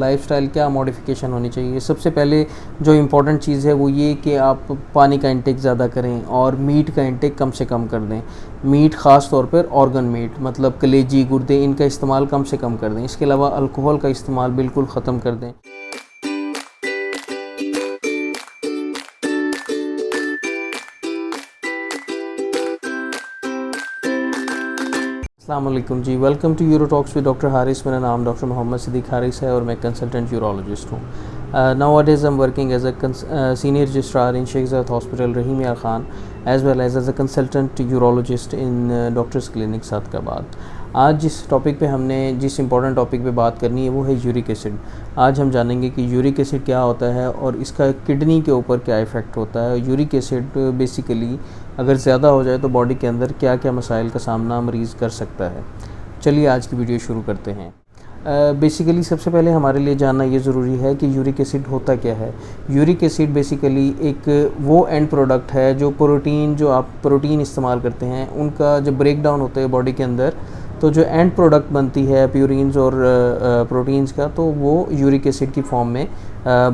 Lifestyle क्या modification होनी चाहिए। सबसे पहले जो इम्पोर्टेंट चीज़ है वो ये कि आप पानी का इंटेक ज़्यादा करें और मीट का इंटेक कम से कम कर दें। मीट ख़ास तौर पर ऑर्गन मीट मतलब कलेजी, गुर्दे, इनका इस्तेमाल कम से कम कर दें। इसके अलावा अल्कोहल का इस्तेमाल बिल्कुल ख़त्म कर दें। अस्सलाम वालेकुम जी, welcome to Uro Talks with doctor Haris. मेरा नाम डॉक्टर मोहम्मद सिद्दीक हारिस है और मैं कंसल्टेंट यूरोलॉजिस्ट हूँ। Nowadays I'm working as a senior registrar in Sheikh Zayed Hospital, Rahim Yar Khan, as well as a consultant urologist in Doctors Clinic Sadiqabad. आज जिस topic पे हमने जिस इम्पोर्टेंट टॉपिक पे बात करनी है वो है यूरिक एसिड। आज हम जानेंगे कि यूरिक एसिड क्या होता है और इसका किडनी के ऊपर क्या इफ़ेक्ट होता है। यूरिक एसिड बेसिकली अगर ज़्यादा हो जाए तो बॉडी के अंदर क्या क्या मसाइल का सामना मरीज़ कर सकता है। चलिए आज की वीडियो शुरू करते हैं। बेसिकली सबसे पहले हमारे लिए जानना ये ज़रूरी है कि यूरिक एसिड होता क्या है। यूरिक एसिड बेसिकली एक वो एंड प्रोडक्ट है जो आप प्रोटीन इस्तेमाल करते हैं उनका जब ब्रेक डाउन होता है बॉडी के अंदर, तो जो एंड प्रोडक्ट बनती है प्यूरिन्स और प्रोटीन्स का, तो वो यूरिक एसिड की फॉर्म में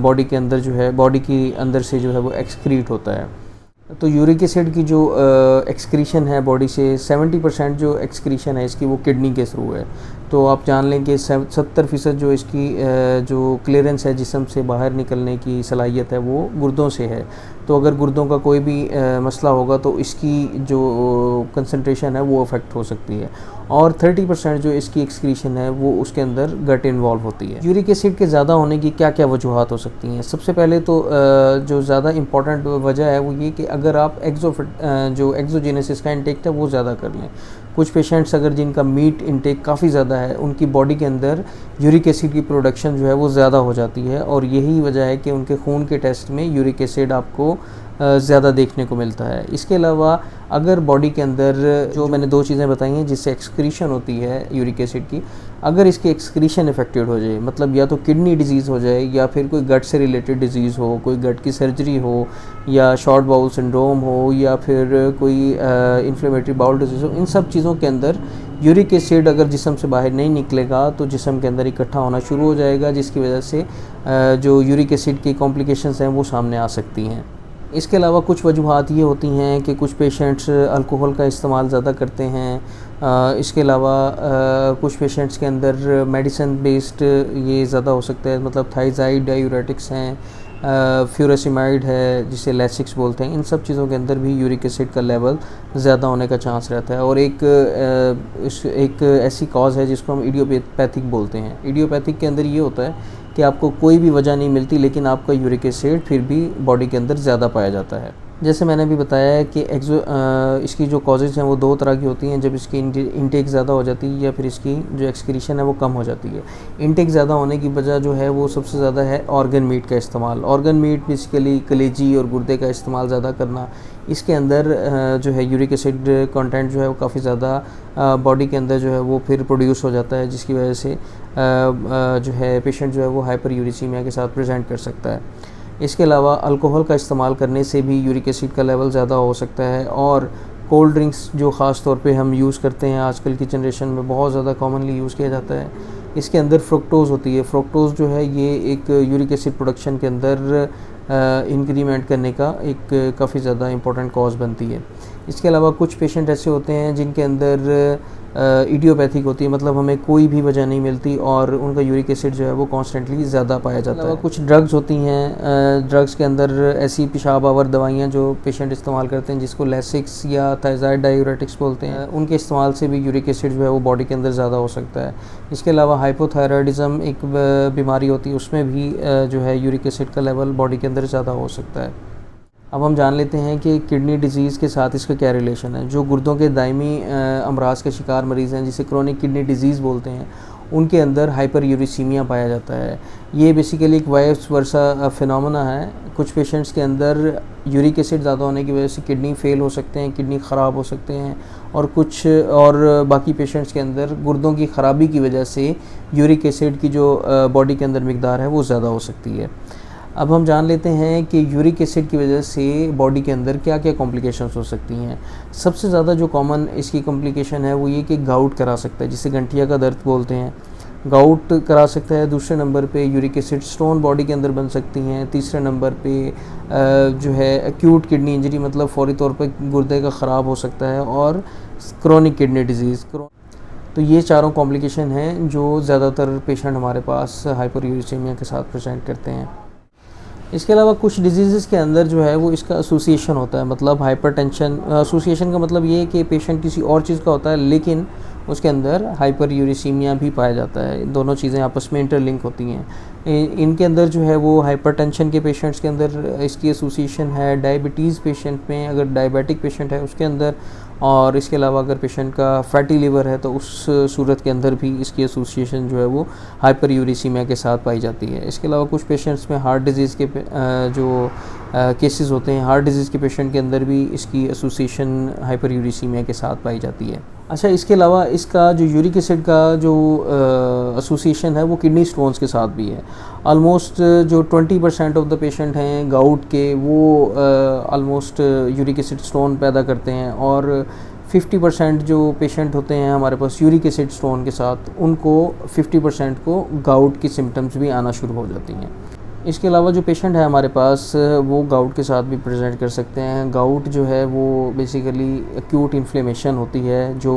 बॉडी के अंदर जो है, बॉडी की अंदर से जो है वो एक्सक्रीट होता है। तो यूरिक एसिड की जो एक्सक्रीशन है बॉडी से 70% जो एक्सक्रीशन है इसकी वो किडनी के थ्रू है। तो आप जान लें कि 70% जो इसकी जो क्लियरेंस है जिस्म से बाहर निकलने की सलाहियत है वो गुर्दों से है। तो अगर गुर्दों का कोई भी मसला होगा तो इसकी जो कंसंट्रेशन है वो अफेक्ट हो सकती है। और 30% जो इसकी एक्सक्रीशन है वो उसके अंदर गट इन्वॉल्व होती है। यूरिक एसिड के ज़्यादा होने की क्या क्या वजूहात हो सकती हैं। सबसे पहले तो जो ज़्यादा इम्पॉर्टेंट वजह है वो ये कि अगर आप जो एक्सोजेनेसिस का इंटेक था वो ज़्यादा कर लें। कुछ पेशेंट्स अगर जिनका मीट इंटेक काफ़ी ज़्यादा है उनकी बॉडी के अंदर यूरिक एसिड की प्रोडक्शन जो है वो ज़्यादा हो जाती है और यही वजह है कि उनके खून के टेस्ट में यूरिक एसिड आपको ज़्यादा देखने को मिलता है। इसके अलावा अगर बॉडी के अंदर जो मैंने दो चीज़ें बताई हैं जिससे एक्सक्रीशन होती है यूरिक एसिड की, अगर इसकी एक्सक्रीशन इफेक्टेड हो जाए, मतलब या तो किडनी डिजीज़ हो जाए या फिर कोई गट से रिलेटेड डिजीज़ हो, कोई गट की सर्जरी हो या शॉर्ट बाउल सिंड्रोम हो या फिर कोई इन्फ्लेमेटरी बाउल डिजीज़ हो, इन सब चीज़ों के अंदर यूरिक एसिड अगर जिस्म से बाहर नहीं निकलेगा तो जिस्म के अंदर इकट्ठा होना शुरू हो जाएगा, जिसकी वजह से जो यूरिक एसिड की कॉम्प्लिकेशंस हैं वो सामने आ सकती हैं। इसके अलावा कुछ वजूहात ये होती हैं कि कुछ पेशेंट्स अल्कोहल का इस्तेमाल ज़्यादा करते हैं। इसके अलावा कुछ पेशेंट्स के अंदर मेडिसिन बेस्ड ये ज़्यादा हो सकता है, मतलब थायज़ाइड डायूरेटिक्स हैं, फ्यूरासिमाइड है जिसे लैसिक्स बोलते हैं। इन सब चीज़ों के अंदर भी यूरिक एसिड का लेवल ज़्यादा होने का चांस रहता है। और एक ऐसी कॉज है जिसको हम इडियोपैथिक बोलते हैं। इडियोपैथिक के अंदर ये होता है कि आपको कोई भी वजह नहीं मिलती लेकिन आपका यूरिक एसिड फिर भी बॉडी के अंदर ज़्यादा पाया जाता है। जैसे मैंने भी बताया है कि इसकी जो कॉजेज़ हैं वो दो तरह की होती हैं, जब इसकी इंटेक ज़्यादा हो जाती है या फिर इसकी जो एक्सक्रीशन है वो कम हो जाती है। इंटेक ज़्यादा होने की वजह जो है वो सबसे ज़्यादा है ऑर्गन मीट का इस्तेमाल। ऑर्गन मीट बेसिकली कलेजी और गुर्दे का इस्तेमाल ज़्यादा करना, इसके अंदर जो है यूरिक एसिड कंटेंट जो है वो काफ़ी ज़्यादा बॉडी के अंदर जो है वो फिर प्रोड्यूस हो जाता है, जिसकी वजह से जो है पेशेंट जो है वो हाइपर यूरिसीमिया के साथ प्रेजेंट कर सकता है। इसके अलावा अल्कोहल का इस्तेमाल करने से भी यूरिक एसिड का लेवल ज़्यादा हो सकता है। और कोल्ड ड्रिंक्स जो ख़ास तौर पे हम यूज़ करते हैं आजकल की जनरेशन में बहुत ज़्यादा कॉमनली यूज़ किया जाता है, इसके अंदर फ्रुक्टोज़ होती है। फ्रुक्टोज़ जो है ये एक यूरिक एसिड प्रोडक्शन के अंदर इंक्रीमेंट करने का एक काफ़ी ज़्यादा इम्पोर्टेंट कॉज बनती है। इसके अलावा कुछ पेशेंट ऐसे होते हैं जिनके अंदर इडियोपैथिक होती है, मतलब हमें कोई भी वजह नहीं मिलती और उनका यूरिक एसिड जो है वो कॉन्स्टेंटली ज़्यादा पाया जाता है। कुछ ड्रग्स होती हैं, ड्रग्स के अंदर ऐसी पेशाब आवर दवाइयाँ जो पेशेंट इस्तेमाल करते हैं जिसको लैसिक्स या थायज़ाइड डायूरेटिक्स बोलते हैं, उनके इस्तेमाल से भी यूरिक एसिड जो है वो बॉडी के अंदर ज़्यादा हो सकता है। इसके अलावा हाइपोथायराइडिज़म एक बीमारी होती है, उसमें भी जो है यूरिक एसिड का लेवल बॉडी के अंदर ज़्यादा हो सकता है। अब हम जान लेते हैं कि किडनी डिजीज़ के साथ इसका क्या रिलेशन है। जो गुर्दों के दायमी अमराज के शिकार मरीज़ हैं जिसे क्रोनिक किडनी डिजीज़ बोलते हैं, उनके अंदर हाइपर यूरिसीमिया पाया जाता है। ये बेसिकली एक वाइस वर्सा फिनोमेना है। कुछ पेशेंट्स के अंदर यूरिक एसिड ज़्यादा होने की वजह से किडनी फेल हो सकते हैं, किडनी ख़राब हो सकते हैं, और बाकी पेशेंट्स के अंदर गुर्दों की ख़राबी की वजह से यूरिक एसिड की जो बॉडी के अंदर मिकदार है वो ज़्यादा हो सकती है। अब हम जान लेते हैं कि यूरिक एसिड की वजह से बॉडी के अंदर क्या क्या कॉम्प्लिकेशंस हो सकती हैं। सबसे ज़्यादा जो कॉमन इसकी कॉम्प्लिकेशन है वो ये कि गाउट करा सकता है, जिसे गंठिया का दर्द बोलते हैं। गाउट करा सकता है। दूसरे नंबर पे यूरिक एसिड स्टोन बॉडी के अंदर बन सकती हैं। तीसरे नंबर पे जो है एक्यूट किडनी इंजरी, मतलब फौरी तौर पे गुर्दे का ख़राब हो सकता है, और क्रोनिक किडनी डिजीज़। तो ये चारों कॉम्प्लिकेशन हैं जो ज़्यादातर पेशेंट हमारे पास हाइपरयूरिसीमिया के साथ प्रेजेंट करते हैं। इसके अलावा कुछ डिजीज़ के अंदर जो है वो इसका एसोसिएशन होता है, मतलब हाइपरटेंशन। एसोसिएशन का मतलब ये है कि पेशेंट किसी और चीज़ का होता है लेकिन उसके अंदर हाइपरयूरिसीमिया भी पाया जाता है। दोनों चीज़ें आपस में इंटरलिंक होती हैं। इनके अंदर जो है वो हाइपरटेंशन के पेशेंट्स के अंदर इसकी एसोसिएशन है। डायबिटीज़ पेशेंट में, अगर डायबिटिक पेशेंट है उसके अंदर, और इसके अलावा अगर पेशेंट का फैटी लिवर है तो उस सूरत के अंदर भी इसकी एसोसिएशन जो है वो हाइपरयूरिसीमिया के साथ पाई जाती है। इसके अलावा कुछ पेशेंट्स में हार्ट डिजीज़ के जो केसेस होते हैं, हार्ट डिजीज़ के पेशेंट के अंदर भी इसकी एसोसिएशन हाइपरयूरिसीमिया के साथ पाई जाती है। अच्छा, इसके अलावा इसका जो यूरिक एसिड का जो एसोसिएशन है वो किडनी स्टोन्स के साथ भी है। ऑलमोस्ट जो 20% ऑफ द पेशेंट हैं गाउट के, वो ऑलमोस्ट यूरिक एसिड स्टोन पैदा करते हैं, और 50% जो पेशेंट होते हैं हमारे पास यूरिक एसिड स्टोन के साथ, उनको 50% को गाउट की सिम्टम्स भी आना शुरू हो जाती हैं। इसके अलावा जो पेशेंट है हमारे पास वो गाउट के साथ भी प्रेजेंट कर सकते हैं। गाउट जो है वो बेसिकली एक्यूट इन्फ्लेमेशन होती है जो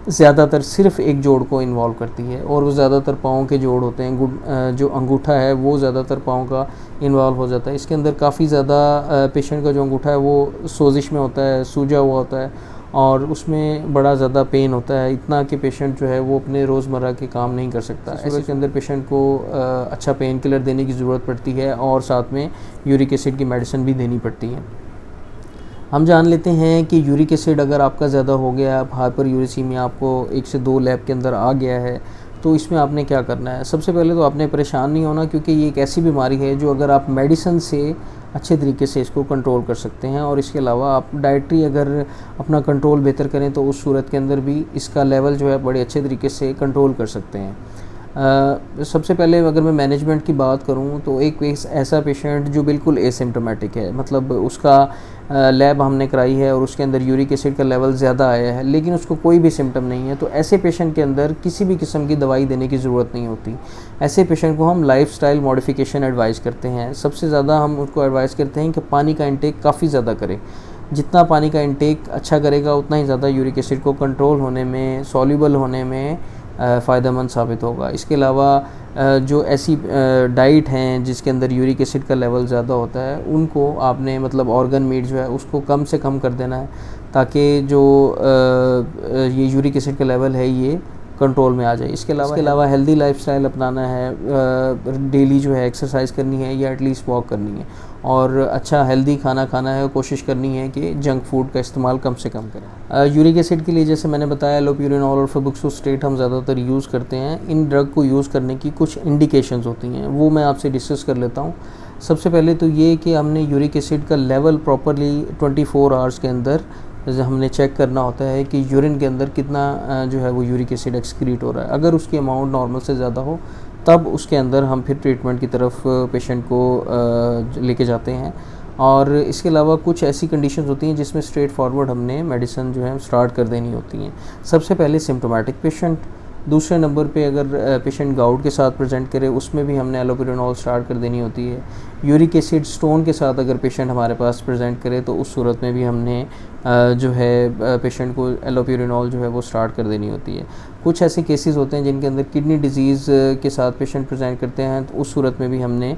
ज़्यादातर सिर्फ एक जोड़ को इन्वॉल्व करती है, और वो ज़्यादातर पाँव के जोड़ होते हैं। जो अंगूठा है वो ज़्यादातर पाँव का इन्वॉल्व हो जाता है। इसके अंदर काफ़ी ज़्यादा पेशेंट का जो अंगूठा है वो सोजिश में होता है, सूजा हुआ होता है, और उसमें बड़ा ज़्यादा पेन होता है, इतना कि पेशेंट जो है वो अपने रोज़मर्रा के काम नहीं कर सकता। ऐसे के अंदर पेशेंट को अच्छा पेन किलर देने की ज़रूरत पड़ती है, और साथ में यूरिक एसिड की मेडिसिन भी देनी पड़ती है। हम जान लेते हैं कि यूरिक एसिड अगर आपका ज़्यादा हो गया, आप हाइपरयूरिसीमिया आपको 1 से 2 लैब के अंदर आ गया है, तो इसमें आपने क्या करना है। सबसे पहले तो आपने परेशान नहीं होना, क्योंकि ये एक ऐसी बीमारी है जो अगर आप मेडिसिन से अच्छे तरीके से इसको कंट्रोल कर सकते हैं, और इसके अलावा आप डाइटरी अगर अपना कंट्रोल बेहतर करें तो उस सूरत के अंदर भी इसका लेवल जो है बड़े अच्छे तरीके से कंट्रोल कर सकते हैं। सबसे पहले अगर मैं मैनेजमेंट की बात करूं तो एक ऐसा पेशेंट जो बिल्कुल एसिम्प्टोमेटिक है, मतलब उसका लैब हमने कराई है और उसके अंदर यूरिक एसिड का लेवल ज़्यादा आया है लेकिन उसको कोई भी सिम्टम नहीं है, तो ऐसे पेशेंट के अंदर किसी भी किस्म की दवाई देने की ज़रूरत नहीं होती। ऐसे पेशेंट को हम लाइफस्टाइल मॉडिफिकेशन एडवाइस करते हैं। सबसे ज़्यादा हम उसको एडवाइस करते हैं कि पानी का इंटेक काफ़ी ज़्यादा करें। जितना पानी का इंटेक अच्छा करेगा उतना ही ज़्यादा यूरिक एसिड को कंट्रोल होने में, सॉल्यूबल होने में फ़ायदेमंद साबित होगा। इसके अलावा जो ऐसी डाइट हैं जिसके अंदर यूरिक एसिड का लेवल ज़्यादा होता है, उनको आपने मतलब ऑर्गन मीट जो है उसको कम से कम कर देना है, ताकि जो ये यूरिक एसिड का लेवल है ये कंट्रोल में आ जाए। इसके अलावा हेल्दी लाइफस्टाइल अपनाना है, डेली जो है एक्सरसाइज करनी है या एटलीस्ट वॉक करनी है, और अच्छा हेल्दी खाना खाना है, और कोशिश करनी है कि जंक फूड का इस्तेमाल कम से कम करें। यूरिक एसिड के लिए जैसे मैंने बताया एलोप्यूरिनॉल और फेबुक्सोस्टेट हम ज़्यादातर यूज़ करते हैं। इन ड्रग को यूज़ करने की कुछ इंडिकेशंस होती हैं, वो मैं आपसे डिस्कस कर लेता हूँ। सबसे पहले तो ये कि हमने यूरिक एसिड का लेवल प्रॉपरली 24 आवर्स के अंदर हमने चेक करना होता है कि यूरिन के अंदर कितना जो है वो यूरिक एसिड एक्सक्रीट हो रहा है। अगर उसकी अमाउंट नॉर्मल से ज़्यादा हो तब उसके अंदर हम फिर ट्रीटमेंट की तरफ पेशेंट को लेके जाते हैं। और इसके अलावा कुछ ऐसी कंडीशंस होती हैं जिसमें स्ट्रेट फॉरवर्ड हमने मेडिसिन जो है स्टार्ट कर देनी होती हैं। सबसे पहले सिम्प्टोमेटिक पेशेंट, दूसरे नंबर पे अगर पेशेंट गाउट के साथ प्रेजेंट करे उसमें भी हमने एलोप्यूरिनॉल स्टार्ट कर देनी होती है। यूरिक एसिड स्टोन के साथ अगर पेशेंट हमारे पास प्रेजेंट करे तो उस सूरत में भी हमने जो है पेशेंट को एलोप्यूरिनॉल जो है वो स्टार्ट कर देनी होती है। कुछ ऐसे केसेस होते हैं जिनके अंदर किडनी डिजीज़ के साथ पेशेंट प्रेजेंट करते हैं, तो उस सूरत में भी हमने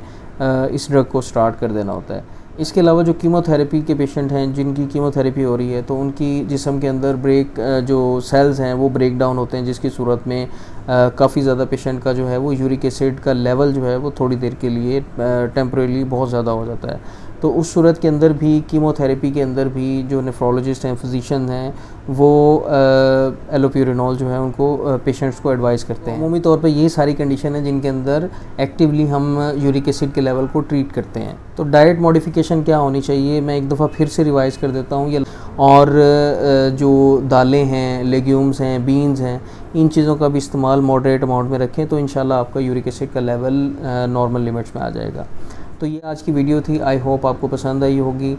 इस ड्रग को स्टार्ट कर देना होता है। इसके अलावा जो कीमोथेरेपी के पेशेंट हैं जिनकी कीमोथेरेपी हो रही है, तो उनकी जिस्म के अंदर जो सेल्स हैं वो ब्रेक डाउन होते हैं, जिसकी सूरत में काफ़ी ज़्यादा पेशेंट का जो है वो यूरिक एसिड का लेवल जो है वो थोड़ी देर के लिए टेम्परेली बहुत ज़्यादा हो जाता है। तो उस सूरत के अंदर भी कीमोथेरेपी के अंदर भी जो नेफ्रोलॉजिस्ट हैं, फिजिशियन हैं, वो एलोप्यूरिनॉल जो है उनको पेशेंट्स को एडवाइस करते हैं। अमूमी तौर पे ये सारी कंडीशन है जिनके अंदर एक्टिवली हम यूरिक एसिड के लेवल को ट्रीट करते हैं। तो डाइट मॉडिफिकेशन क्या होनी चाहिए, मैं एक दफ़ा फिर से रिवाइज़ कर देता हूँ। और जो दालें हैं, लेग्यूम्स हैं, बीन्स हैं, इन चीज़ों का भी इस्तेमाल मॉडरेट अमाउंट में रखें तो इंशाल्लाह आपका यूरिक एसिड का लेवल नॉर्मल लिमिट्स में आ जाएगा। तो ये आज की वीडियो थी, आई होप आपको पसंद आई होगी।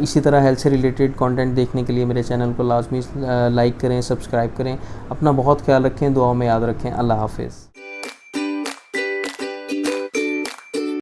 इसी तरह हेल्थ से रिलेटेड कंटेंट देखने के लिए मेरे चैनल को लाजमी लाइक करें, सब्सक्राइब करें। अपना बहुत ख्याल रखें, दुआओं में याद रखें। अल्लाह हाफ़िज़।